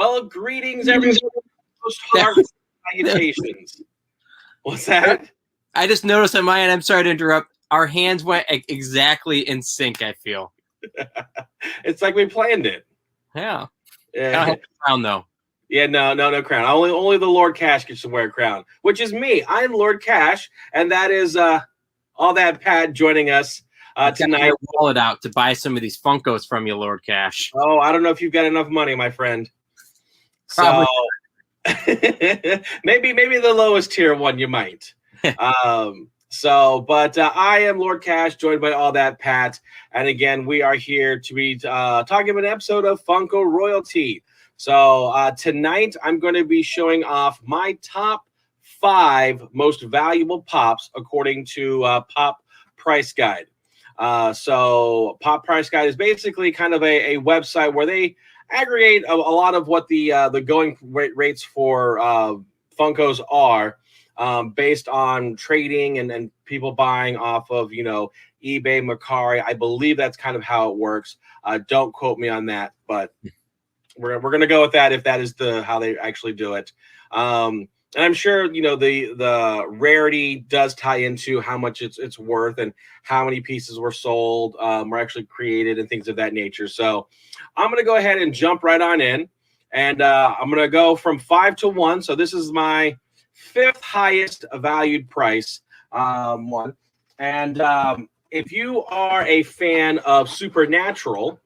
Well, greetings, everyone. Most heartfelt salutations. What's that? I just noticed on my end, I'm sorry to interrupt, our hands went exactly in sync, I feel. It's like we planned it. Yeah. I Yeah. don't have a crown, though. Yeah, no crown. Only the Lord Cash gets to wear a crown, which is me. I'm Lord Cash, and that is all that Pat joining us tonight. Your wallet out to buy some of these Funkos from you, Lord Cash. Oh, I don't know if you've got enough money, my friend. Probably. So maybe the lowest tier one you might. But I am Lord Cash, joined by all that Pat, and again we are here to be talking about an episode of Funko Royalty. So tonight I'm going to be showing off my top 5 most valuable pops according to Pop Price Guide. So Pop Price Guide is basically kind of a website where they aggregate a lot of what the going rates for Funkos are based on trading and people buying off of, eBay, Mercari. I believe that's kind of how it works. Don't quote me on that, but we're gonna go with that if that is how they actually do it. And I'm sure the rarity does tie into how much it's worth and how many pieces were sold, were actually created, and things of that nature. So I'm gonna go ahead and jump right on in, and I'm gonna go from 5 to 1. So this is my 5th highest valued price one. And if you are a fan of Supernatural,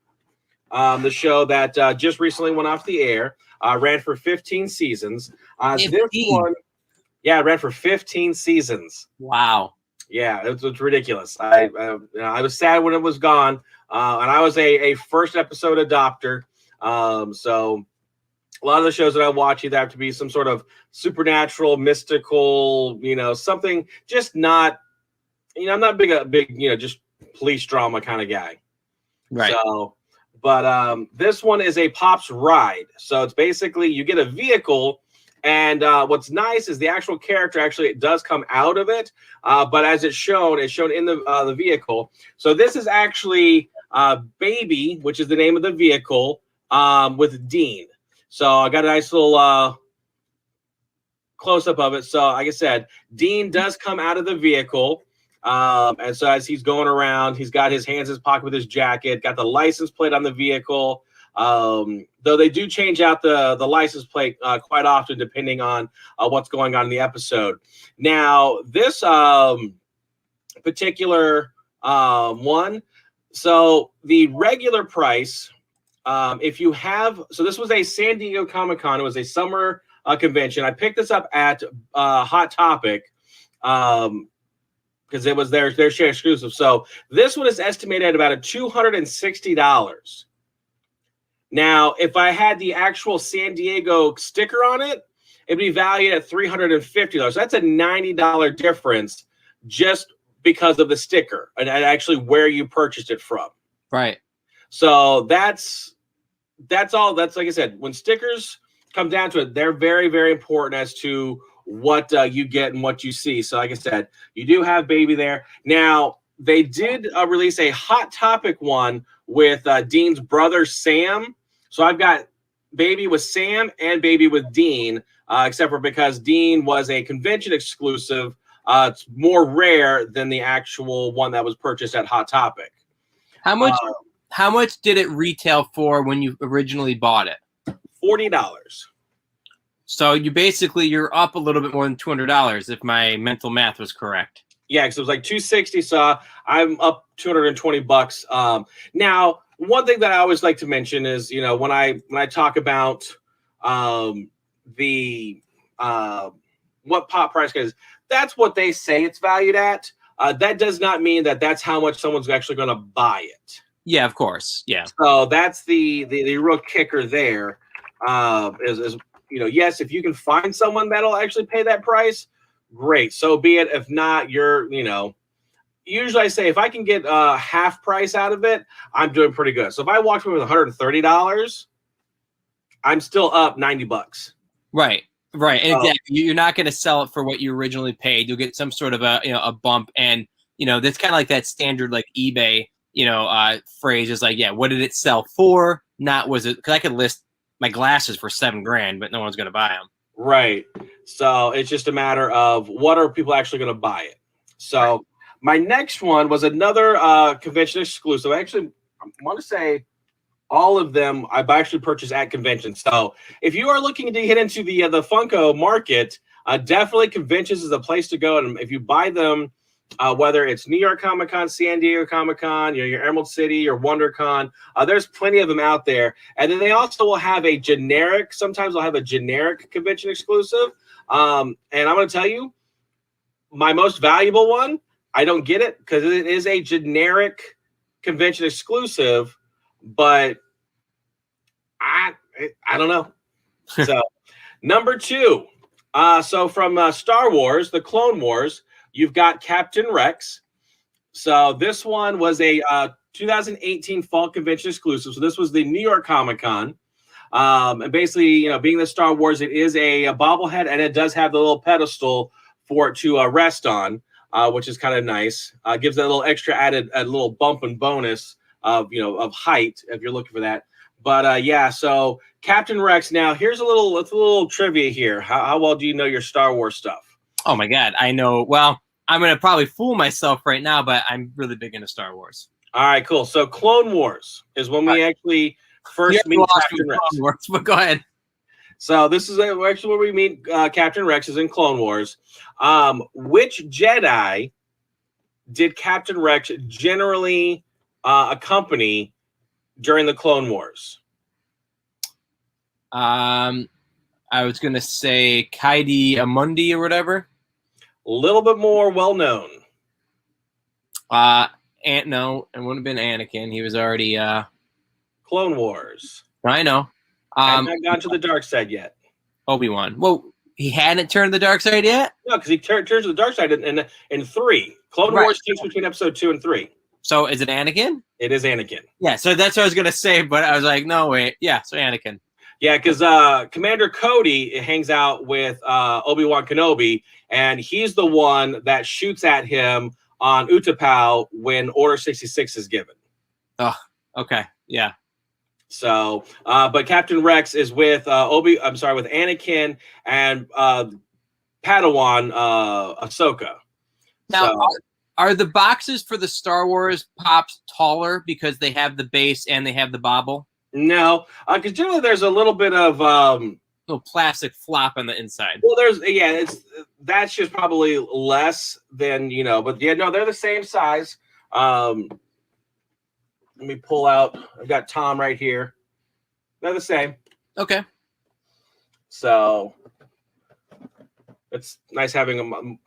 the show that just recently went off the air, ran for 15 seasons. 15. This one, yeah, ran for 15 seasons. Wow. Yeah, it's ridiculous. I was sad when it was gone, and I was a first episode adopter. So a lot of the shows that I watch either have to be some sort of supernatural, mystical, something just not, I'm not a big, just police drama kind of guy. Right. So, but this one is a Pops ride. So it's basically you get a vehicle, and what's nice is the actual character actually does come out of it. But as it's shown in the vehicle. So this is actually Baby, which is the name of the vehicle, with Dean. So I got a nice little close up of it. So like I said, Dean does come out of the vehicle. And so as he's going around, he's got his hands in his pocket with his jacket, got the license plate on the vehicle. Though they do change out the license plate quite often, depending on what's going on in the episode. Now, this particular one, so the regular price, if you have, so this was a San Diego Comic-Con. It was a summer convention. I picked this up at Hot Topic. Because it was their share exclusive. So this one is estimated at about $260. Now, if I had the actual San Diego sticker on it, it'd be valued at $350. That's a $90 difference just because of the sticker and actually where you purchased it from. Right. So that's all. That's, like I said, when stickers come down to it, they're very, very important as to what you get and what you see. So like I said, you do have Baby there. Now, they did release a Hot Topic one with Dean's brother, Sam. So I've got Baby with Sam and Baby with Dean, except for because Dean was a convention exclusive. It's more rare than the actual one that was purchased at Hot Topic. How much did it retail for when you originally bought it? $40. So you're up a little bit more than $200 if my mental math was correct. Yeah, because it was like $260, so I'm up $220. Now, one thing that I always like to mention is, when I talk about the what Pop Price is, that's what they say it's valued at. That does not mean that that's how much someone's actually going to buy it. Yeah, of course. Yeah. So that's the real kicker there. Is yes, if you can find someone that'll actually pay that price, great. So be it. If not, usually I say if I can get half price out of it, I'm doing pretty good. So if I walked away with $130, I'm still up $90. Right. And exactly. You're not going to sell it for what you originally paid. You'll get some sort of a bump, and that's kind of like that standard like eBay phrase is like, yeah, what did it sell for? Not was it, because I could list my glasses for $7,000, but no one's gonna buy them. Right. So it's just a matter of what are people actually going to buy it. So Right. my next one was another convention exclusive. Actually, I want to say all of them I've actually purchased at conventions. So if you are looking to get into the Funko market, definitely conventions is a place to go. And if you buy them, whether it's New York Comic Con, San Diego Comic Con, your Emerald City or WonderCon, there's plenty of them out there. And then they also will have a generic. Sometimes they'll have a generic convention exclusive. And I'm going to tell you, my most valuable one, I don't get it because it is a generic convention exclusive, but I don't know. So number 2, so from Star Wars, the Clone Wars, you've got Captain Rex. So this one was a 2018 fall convention exclusive. So this was the New York Comic Con. And basically, being the Star Wars, it is a bobblehead, and it does have the little pedestal for it to rest on, which is kind of nice. Gives it a little extra added, a little bump and bonus of height if you're looking for that. But yeah, so Captain Rex. Now here's a little trivia here. How well do you know your Star Wars stuff? Oh my God, I know. Well, I'm gonna probably fool myself right now, but I'm really big into Star Wars. All right, cool. So Clone Wars is when we actually first meet Captain Rex. Clone Wars, but go ahead. So this is actually where we meet Captain Rex is in Clone Wars. Which Jedi did Captain Rex generally accompany during the Clone Wars? I was gonna say Kaidi Amundi or whatever. A little bit more well known. No, it wouldn't have been Anakin. He was already Clone Wars. I know. I've not gone to the dark side yet. Obi-Wan. Well, he hadn't turned the dark side yet? No, because he turns to the dark side in 3. Clone Wars takes between episode 2 and 3. So is it Anakin? It is Anakin. Yeah, so that's what I was gonna say, but I was like, no, wait. Yeah, so Anakin. Yeah, because Commander Cody hangs out with Obi-Wan Kenobi, and he's the one that shoots at him on Utapau when Order 66 is given. Oh, okay. Yeah. So, but Captain Rex is with with Anakin and Padawan Ahsoka. Now, are the boxes for the Star Wars Pops taller because they have the base and they have the bobble? No, because generally there's a little bit of little plastic flop on the inside. Well, that's just probably less than but yeah, no, they're the same size. Let me pull out. I've got Tom right here. They're the same. Okay. So it's nice having them.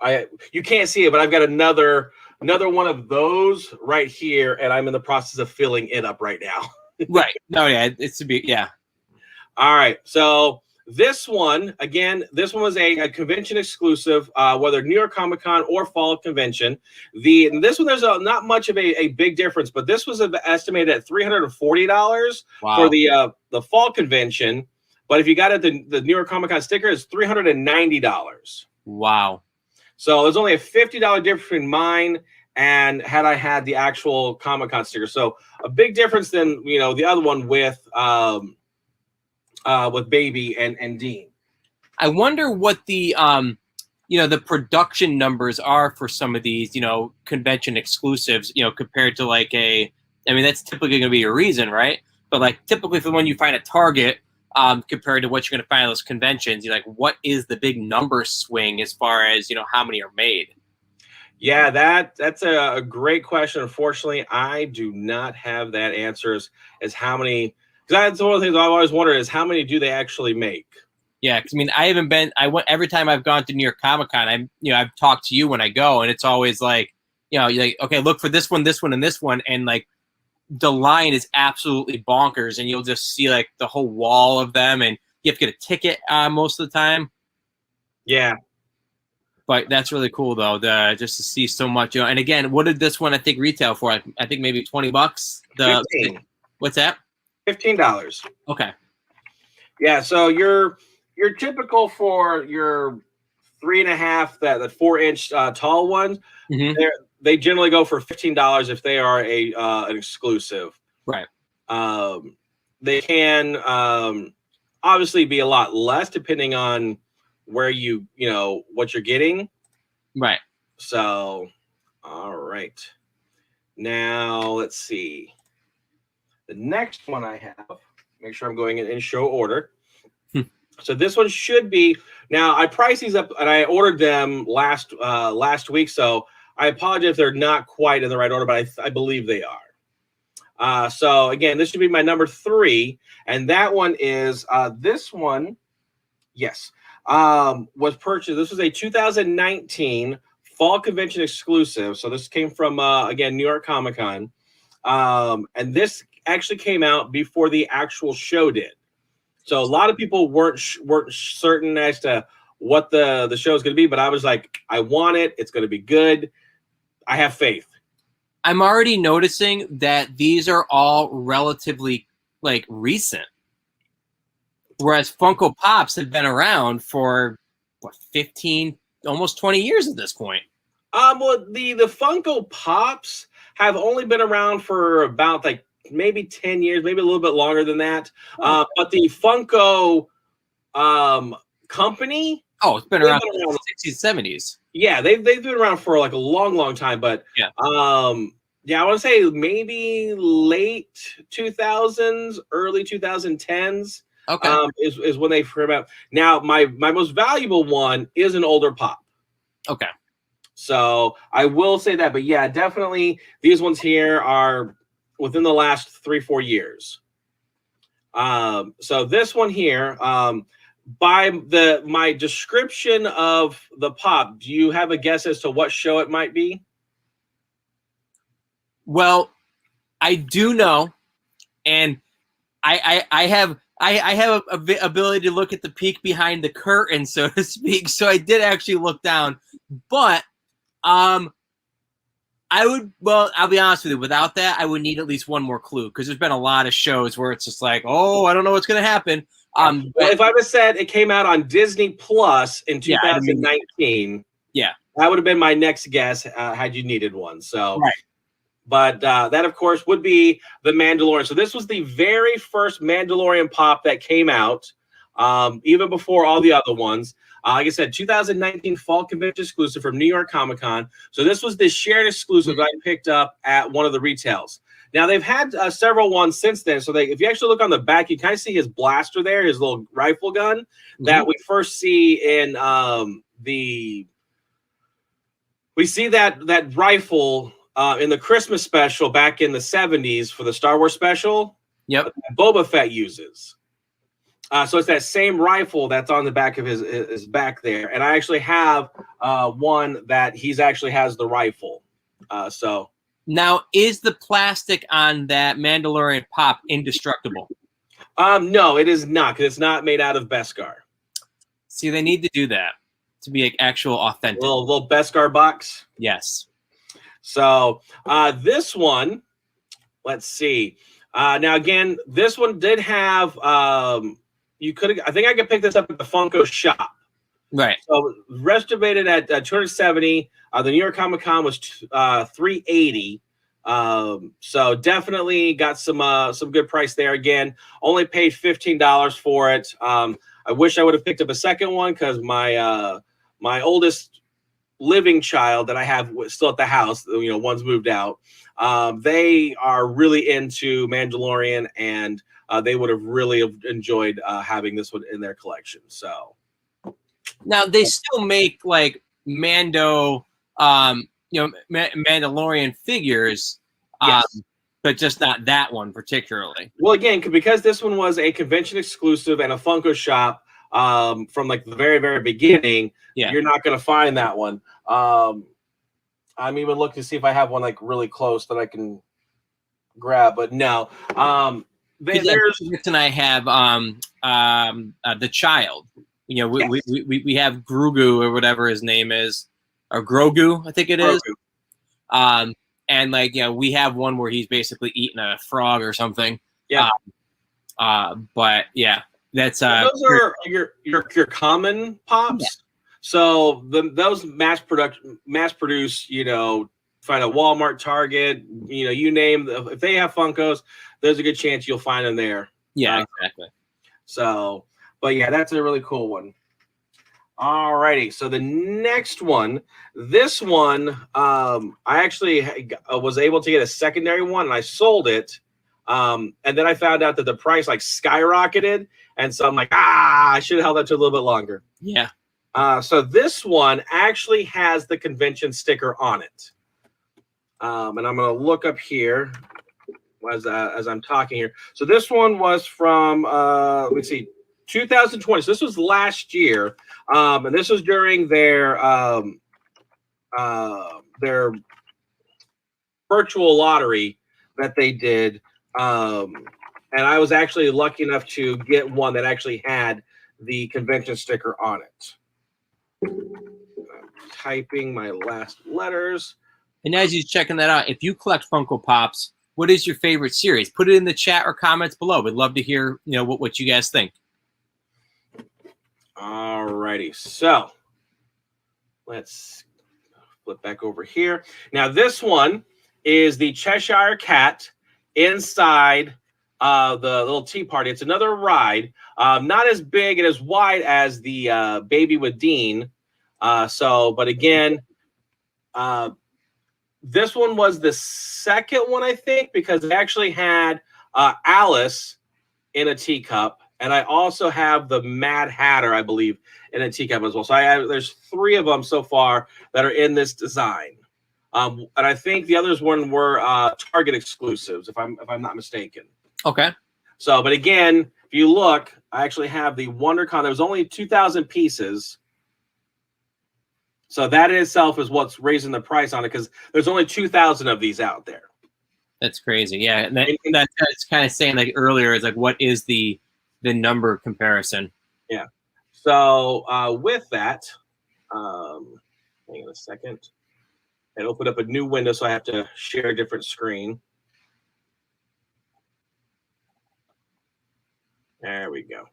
You can't see it, but I've got another one of those right here, and I'm in the process of filling it up right now. Right. No, yeah, it's to be, yeah. All right. So this one was a convention exclusive, whether New York Comic Con or Fall Convention. This one, there's not much of a big difference, but this was estimated at $340 for the Fall Convention. But if you got the New York Comic Con sticker, it's $390. Wow. So there's only a $50 difference between mine and had I had the actual Comic Con sticker. So a big difference than the other one with Baby and Dean. I wonder what the the production numbers are for some of these convention exclusives compared to that's typically going to be a reason, right? But like typically for the one you find at Target compared to what you're going to find at those conventions, you're like, what is the big number swing as far as how many are made? Yeah, that's a great question. Unfortunately, I do not have that answer as how many. Because that's one of the things I've always wondered is how many do they actually make? Yeah, because I went every time I've gone to New York Comic Con. I've talked to you when I go, and it's always like, you're like, okay, look for this one, and this one, and like the line is absolutely bonkers, and you'll just see like the whole wall of them, and you have to get a ticket most of the time. Yeah. But that's really cool though, just to see so much. And again, what did this one I think retail for? I think maybe $20. 15. What's that? $15. Okay. Yeah, so your typical for your 3.5, the 4-inch tall ones, they generally go for $15 if they are an exclusive. Right. They can obviously be a lot less depending on where what you're getting. Right. So, all right. Now let's see. The next one I have, make sure I'm going in show order. So this one should be, now I priced these up and I ordered them last week. So I apologize if they're not quite in the right order, but I believe they are. So again, this should be my number 3. And that one is this one. Yes. Was purchased. This was a 2019 fall convention exclusive. So this came from, again, New York Comic Con. And this actually came out before the actual show did. So a lot of people weren't certain as to what the show is going to be, but I was like, I want it. It's going to be good. I have faith. I'm already noticing that these are all relatively like recent, whereas Funko Pops have been around for what 15, almost 20 years at this point. Well, the Funko Pops have only been around for about like maybe 10 years, maybe a little bit longer than that. But the Funko company, it's been around in the 60s, 70s. Yeah, they've been around for like a long time. But yeah, I want to say maybe late 2000s, early 2010s. Okay, is when they came out. Now, my most valuable one is an older Pop. Okay. So I will say that, but yeah, definitely these ones here are within the last 3-4 years. So this one here, by my description of the Pop, do you have a guess as to what show it might be? Well, I do know, and I have a ability to look at the peek behind the curtain, so to speak. So I did actually look down, but I'll be honest with you. Without that, I would need at least one more clue because there's been a lot of shows where it's just like, oh, I don't know what's going to happen. Well, if I would have said it came out on Disney Plus in 2019, that would have been my next guess had you needed one. So, right. But that, of course, would be The Mandalorian. So this was the very first Mandalorian Pop that came out, even before all the other ones. Like I said, 2019 Fall Convention exclusive from New York Comic Con. So this was the shared exclusive that I picked up at one of the retails. Now, they've had several ones since then. So if you actually look on the back, you kind of see his blaster there, his little rifle gun that we first see in we see that rifle in the Christmas special back in the 70s for the Star Wars special. Yep. Boba Fett uses. So it's that same rifle that's on the back of his back there. And I actually have one that he's actually has the rifle. So now, is the plastic on that Mandalorian Pop indestructible? No, it is not, because it's not made out of Beskar. See, they need to do that to be an actual authentic. Little Beskar box? Yes. So this one, let's see. Now, again, this one did have, I think I could pick this up at the Funko shop. Right. So estimated at 270. The New York Comic Con was 380. So definitely got some good price there. Again, only paid $15 for it. I wish I would have picked up a second one because my oldest living child that I have still at the house, one's moved out. They are really into Mandalorian, and they would have really enjoyed having this one in their collection. So now they still make like Mando, Mandalorian figures, yes. But just not that one particularly. Well, again, because this one was a convention exclusive and a Funko shop from like the very, very beginning, you're not going to find that one. I'm even looking to see if I have one like really close that I can grab, but no. There's and I have the child. We have Grogu or whatever his name is, or Grogu, I think it is. And like we have one where he's basically eating a frog or something. Yeah. But yeah, that's those are your common Pops. Yeah. So those mass produce, find a Walmart, Target, you name, if they have Funkos, there's a good chance you'll find them there. Yeah, exactly. So But yeah, that's a really cool one. Alrighty, so the next one, this one, I actually was able to get a secondary one, and I sold it, and then I found out that the price like skyrocketed, and so I'm like, I should have held that to a little bit longer. Yeah. So this one actually has the convention sticker on it, and I'm gonna look up here as I'm talking here. So this one was from let me see, 2020. So this was last year, and this was during their virtual lottery that they did. And I was actually lucky enough to get one that actually had the convention sticker on it. I'm typing my last letters. And as you're checking that out, if you collect Funko Pops, what is your favorite series? Put it in the chat or comments below. We'd love to hear, what you guys think. Alrighty, so let's flip back over here. Now this one is the Cheshire Cat inside the little tea party. It's another ride, not as big and as wide as the Baby with Dean. But again, this one was the second one, I think, because it actually had Alice in a teacup. And I also have the Mad Hatter, I believe, in a teacup as well. So there's 3 of them so far that are in this design. And I think the others were Target exclusives, if I'm not mistaken. Okay. So, but again, if you look, I actually have the WonderCon. There was only 2,000 pieces. So that in itself is what's raising the price on it, because there's only 2,000 of these out there. That's crazy. Yeah, and that's kind of saying like earlier is like, what is the number comparison? Yeah. So with that, hang on a second. It opened up a new window, so I have to share a different screen. There we go.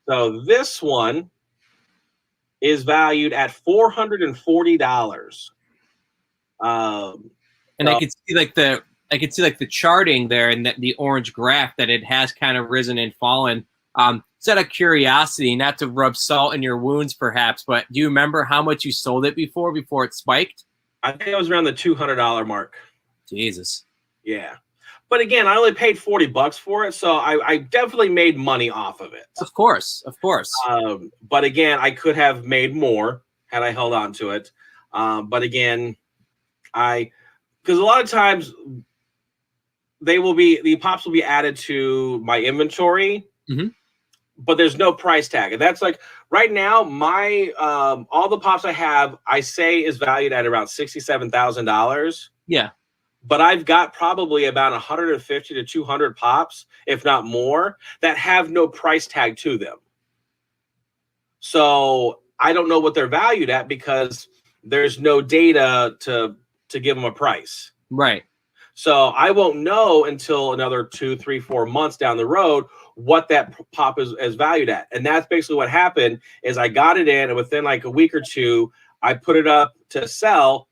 So this one is valued at $440. And I could see like the charting there and the orange graph that it has kind of risen and fallen. It's out of curiosity, not to rub salt in your wounds, perhaps, but do you remember how much you sold it before it spiked? I think it was around the $200 mark. Jesus. Yeah. But again, I only paid $40 for it, so I definitely made money off of it. Of course. But again, I could have made more had I held on to it. But again, because a lot of times the pops will be added to my inventory, but there's no price tag. And that's like right now, my all the pops I have, I say is valued at around $67,000. Yeah. But I've got probably about 150 to 200 pops, if not more, that have no price tag to them. So I don't know what they're valued at because there's no data to give them a price. Right. So I won't know until another 2, 3, 4 months down the road what that pop is valued at. And that's basically what happened is I got it in, and within like a week or two, I put it up to sell.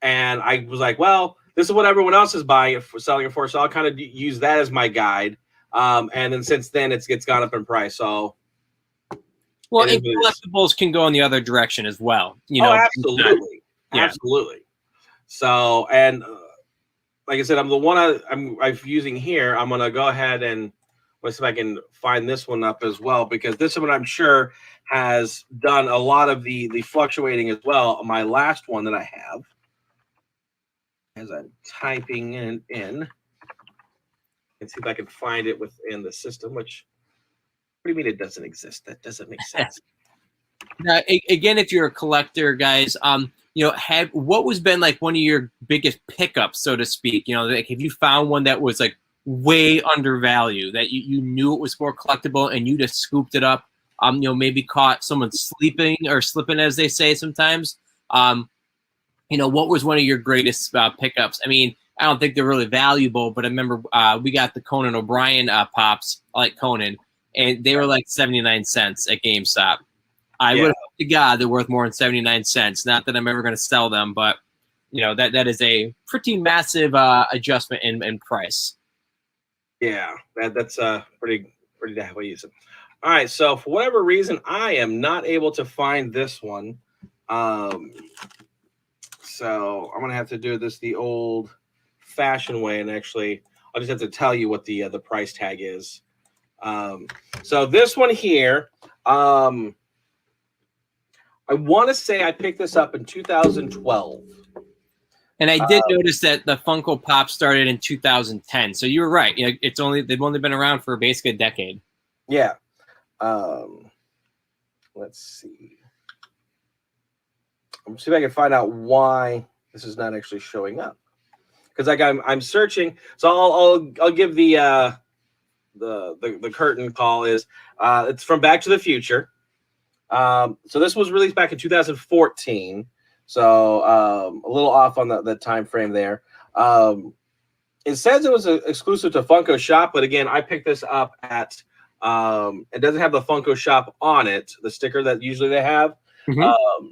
And I was like, well, this is what everyone else is buying it for, selling it for. So I'll kind of use that as my guide. And then since then, it's gone up in price. So, well, and collectibles can go in the other direction as well. Absolutely, Yeah. Absolutely. So, and like I said, I'm the one I'm using here. I'm gonna go ahead and let's see if I can find this one up as well, because this one I'm sure has done a lot of the fluctuating as well. My last one that I have. As I'm typing in, and see if I can find it within the system, which, what do you mean it doesn't exist? That doesn't make sense. Now, again, if you're a collector, guys, what was been like one of your biggest pickups, so to speak? Like if you found one that was like way undervalued, that you knew it was more collectible and you just scooped it up, maybe caught someone sleeping or slipping, as they say sometimes. What was one of your greatest pickups? I mean, I don't think they're really valuable, but I remember we got the Conan O'Brien pops, like Conan, and they were like 79 cents at GameStop. I would hope to God they're worth more than 79 cents. Not that I'm ever going to sell them, but that is a pretty massive adjustment in price. Yeah, that's pretty halfway decent. All right, so for whatever reason, I am not able to find this one. So I'm gonna have to do this the old-fashioned way, and actually, I'll just have to tell you what the price tag is. So this one here, I want to say I picked this up in 2012. And I did notice that the Funko Pop started in 2010. So you were right. You know, they've only been around for basically a decade. Yeah. Let's see. I'm see if I can find out why this is not actually showing up. Because like I'm searching, so I'll give the curtain call is it's from Back to the Future. So this was released back in 2014. So a little off on the time frame there. It says it was exclusive to Funko Shop, but again, I picked this up at it doesn't have the Funko Shop on it, the sticker that usually they have. Mm-hmm.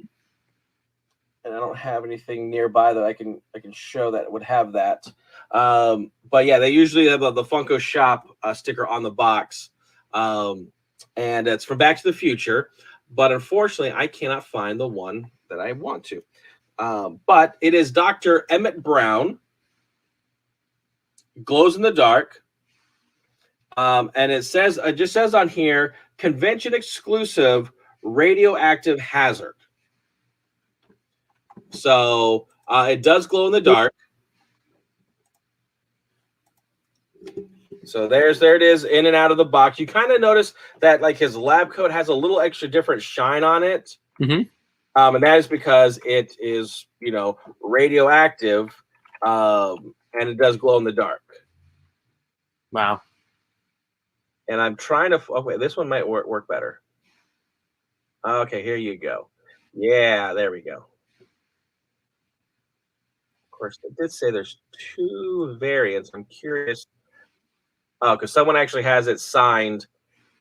And I don't have anything nearby that I can show that would have that. But yeah, they usually have the Funko Shop sticker on the box, and it's from Back to the Future. But unfortunately, I cannot find the one that I want to. But it is Dr. Emmett Brown, glows in the dark, and it just says on here, convention exclusive radioactive hazard. So it does glow in the dark. So there it is, in and out of the box. You kind of notice that like his lab coat has a little extra different shine on it. Mm-hmm. And that is because it is, radioactive, and it does glow in the dark. Wow. And I'm trying to. Oh, wait, this one might work better. Okay, here you go. Yeah, there we go. Of course, it did say there's 2 variants. I'm curious. Oh, because someone actually has it signed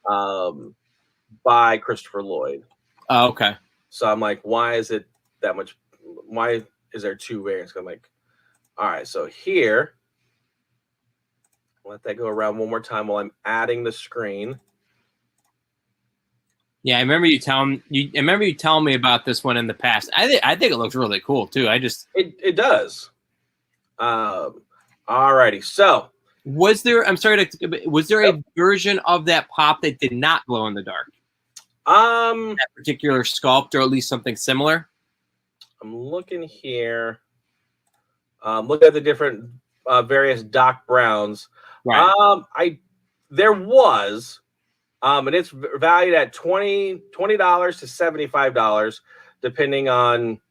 by Christopher Lloyd. Oh, okay. So I'm like, why is it that much? Why is there 2 variants? I'm like, all right, so here, let that go around one more time while I'm adding the screen. Yeah, I remember you telling me about this one in the past. I think it looks really cool too. It does. All righty. So was there a version of that pop that did not glow in the dark? That particular sculpt, or at least something similar? I'm looking here. Look at the different various Doc Browns. Right. There was, and it's valued at $20 to $75, depending on,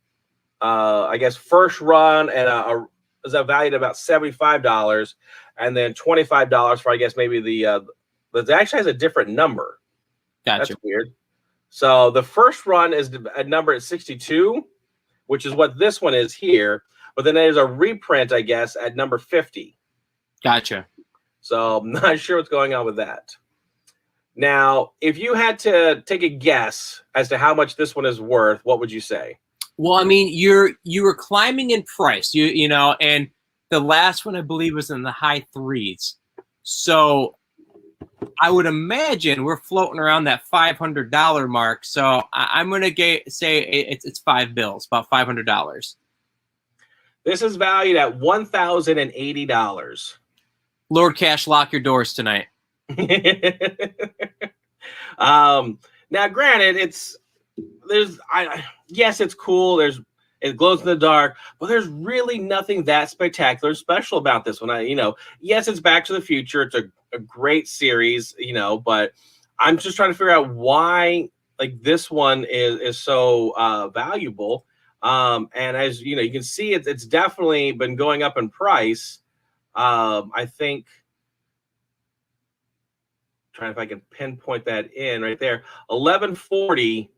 I guess, first run, and is that valued at about $75, and then $25 for, I guess, maybe that actually has a different number. Gotcha. That's weird. So the first run is a number at 62, which is what this one is here. But then there's a reprint, I guess, at number 50. Gotcha. So I'm not sure what's going on with that. Now, if you had to take a guess as to how much this one is worth, what would you say? Well, I mean, you were climbing in price, you know, and the last one I believe was in the high 3s. So I would imagine we're floating around that $500 mark. So I'm gonna say it's $5, about $500. This is valued at $1,080. Lord Cash, lock your doors tonight. Now, granted, yes, it's cool. It glows in the dark, but there's really nothing that spectacular special about this one. Yes, it's Back to the Future. It's a great series, but I'm just trying to figure out why like this one is so valuable. And as you can see, it's definitely been going up in price. I think, trying if I can pinpoint that in right there, 1140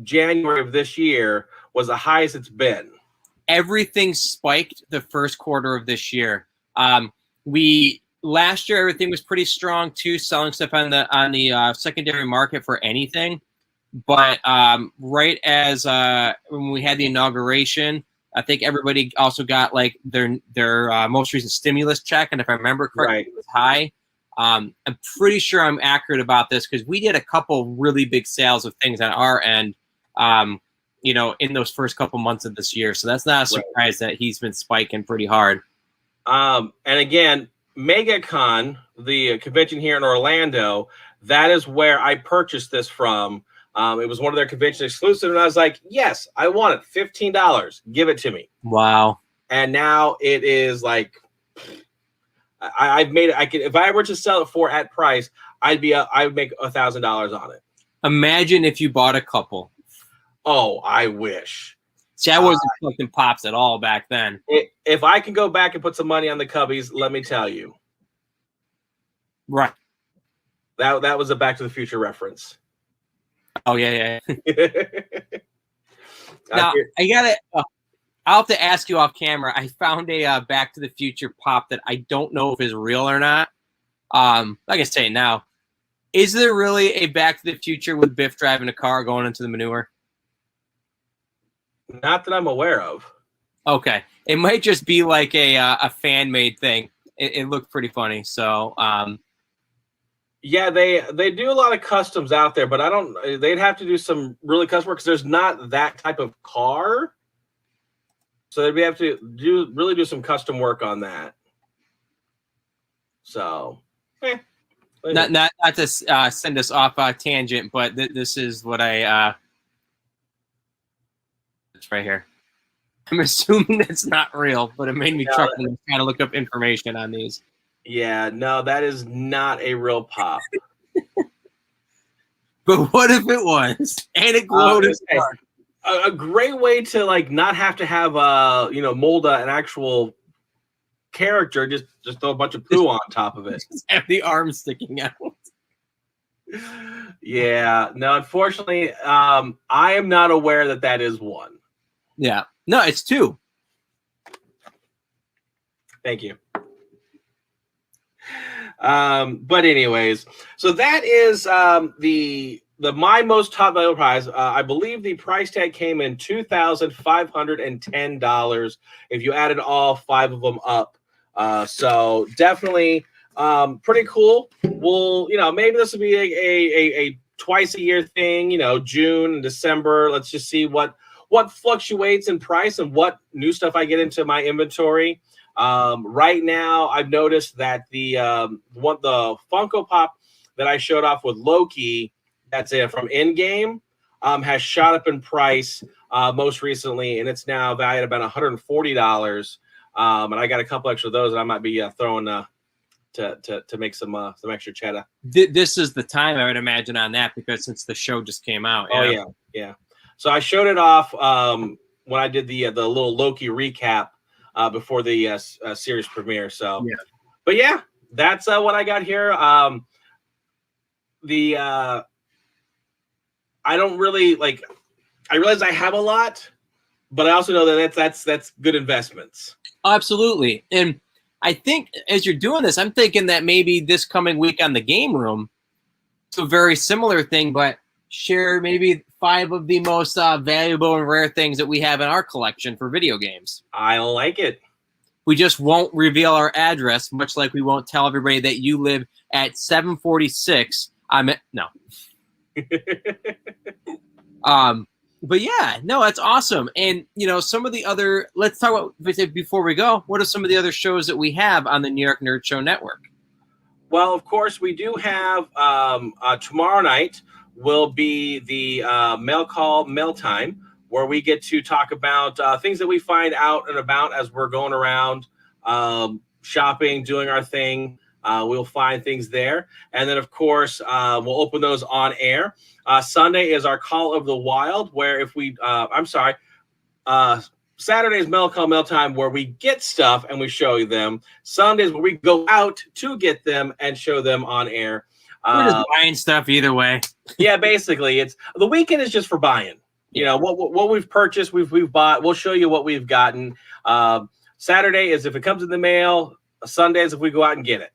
January of this year was the highest it's been. Everything spiked the first quarter of this year. Last year everything was pretty strong too, selling stuff on the secondary market for anything. But right as when we had the inauguration, I think everybody also got like their most recent stimulus check, and if I remember correctly, It was high. I'm pretty sure I'm accurate about this because we did a couple really big sales of things on our end, you know, in those first couple months of this year. So that's not a surprise that he's been spiking pretty hard. And again, MegaCon, the convention here in Orlando, that is where I purchased this from. It was one of their convention exclusive, and I was like, yes, I want it. $15. Give it to me. Wow. And now it is like, I've made it. I could, if I were to sell it for at price, I would make $1,000 on it. Imagine if you bought a couple. Oh, I wish. See, I wasn't collecting Pops at all back then. If I can go back and put some money on the Cubbies, let me tell you. Right. That was a Back to the Future reference. Oh yeah. Now I got it. I'll have to ask you off camera. I found a Back to the Future Pop that I don't know if is real or not. I can say it now. Is there really a Back to the Future with Biff driving a car going into the manure? Not that I'm aware of. Okay, it might just be like a fan made thing. It looked pretty funny. So yeah, they do a lot of customs out there, but I don't. They'd have to do some really custom work because there's not that type of car. So they'd have to do some custom work on that. So, not to send us off a tangent, but this is what I it's right here. I'm assuming that's not real, but it made me chuckle and kind of look up information on these. Yeah, no, that is not a real Pop. But what if it was? And it glowed as dark. A great way to like not have to have mold an actual character, just throw a bunch of poo on top of it. Just have the arms sticking out. Yeah, no, unfortunately, I am not aware that is one. Yeah, no, it's two. Thank you. But anyways, so that is the my most top value prize. I believe the price tag came in $2,510 if you added all 5 of them up. So definitely pretty cool. We'll, maybe this will be a twice a year thing, June and December. Let's just see what fluctuates in price and what new stuff I get into my inventory. Right now, I've noticed that the Funko Pop that I showed off with Loki, that's it from Endgame, has shot up in price most recently, and it's now valued about $140. And I got a couple extra of those that I might be throwing to make some extra cheddar. This is the time I would imagine on that because since the show just came out. Oh yeah. So I showed it off when I did the little Loki recap before the series premiere. So, yeah. But yeah, that's what I got here. I don't really like. I realize I have a lot, but I also know that that's good investments. Absolutely, and I think as you're doing this, I'm thinking that maybe this coming week on the Game Room, it's a very similar thing, but share maybe 5 of the most valuable and rare things that we have in our collection for video games. I like it. We just won't reveal our address, much like we won't tell everybody that you live at 746. No. But yeah, no, that's awesome. And some of the other, let's talk about before we go. What are some of the other shows that we have on the New York Nerd Show Network? Well, of course, we do have tomorrow night will be the mail call mail time, where we get to talk about things that we find out and about as we're going around shopping, doing our thing. We'll find things there. And then, of course, we'll open those on air. Sunday is our Call of the Wild, where if we Saturday is mail call mail time, where we get stuff and we show you them. Sundays where we go out to get them and show them on air. We're just buying stuff either way. Yeah, basically, it's the weekend is just for buying. What we've purchased, we've bought. We'll show you what we've gotten. Saturday is if it comes in the mail. Sunday is if we go out and get it.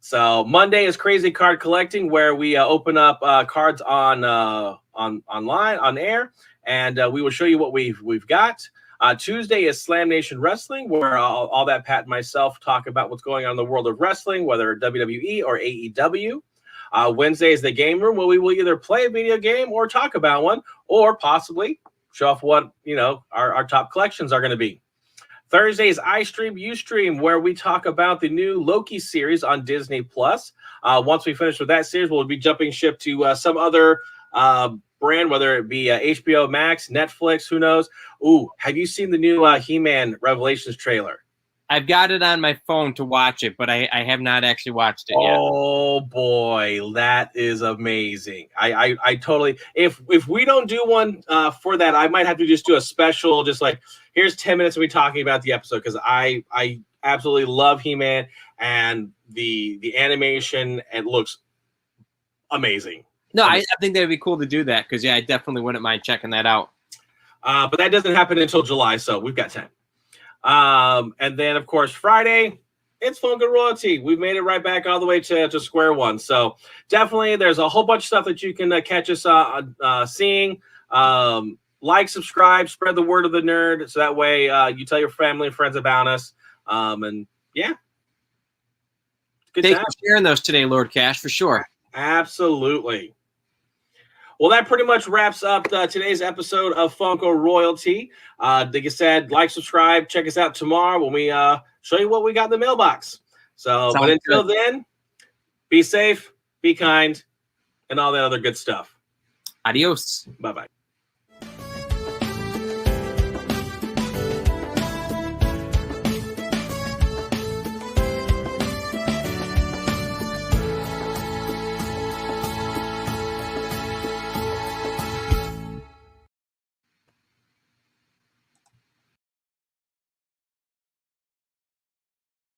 So Monday is Crazy Card Collecting, where we open up cards on online on air, and we will show you what we've got. Tuesday is Slam Nation Wrestling, where all that Pat and myself talk about what's going on in the world of wrestling, whether WWE or AEW. Wednesday is the Game Room, where we will either play a video game or talk about one, or possibly show off what our top collections are going to be. Thursday is I Stream, You Stream, where we talk about the new Loki series on Disney Plus. Once we finish with that series, we'll be jumping ship to some other brand, whether it be HBO Max, Netflix, who knows. Ooh, have you seen the new He-Man Revelations trailer? I've got it on my phone to watch it, but I have not actually watched it yet. Oh boy, that is amazing. I totally, if we don't do one for that, I might have to just do a special, just like, here's 10 minutes of me talking about the episode, because I absolutely love He-Man, and the animation, it looks amazing. No, I think that'd be cool to do that, because I definitely wouldn't mind checking that out. But that doesn't happen until July, so we've got time. And then, of course, Friday, it's Funko Royalty. We've made it right back all the way to square one. So definitely, there's a whole bunch of stuff that you can catch us seeing. Like, subscribe, spread the word of the nerd, so that way you tell your family and friends about us. And yeah, good. Thanks for sharing those today, Lord Cash, for sure. Absolutely. Well, that pretty much wraps up today's episode of Funko Royalty. Like I said, like, subscribe, check us out tomorrow when we show you what we got in the mailbox. So, but until then, be safe, be kind, and all that other good stuff. Adios. Bye-bye.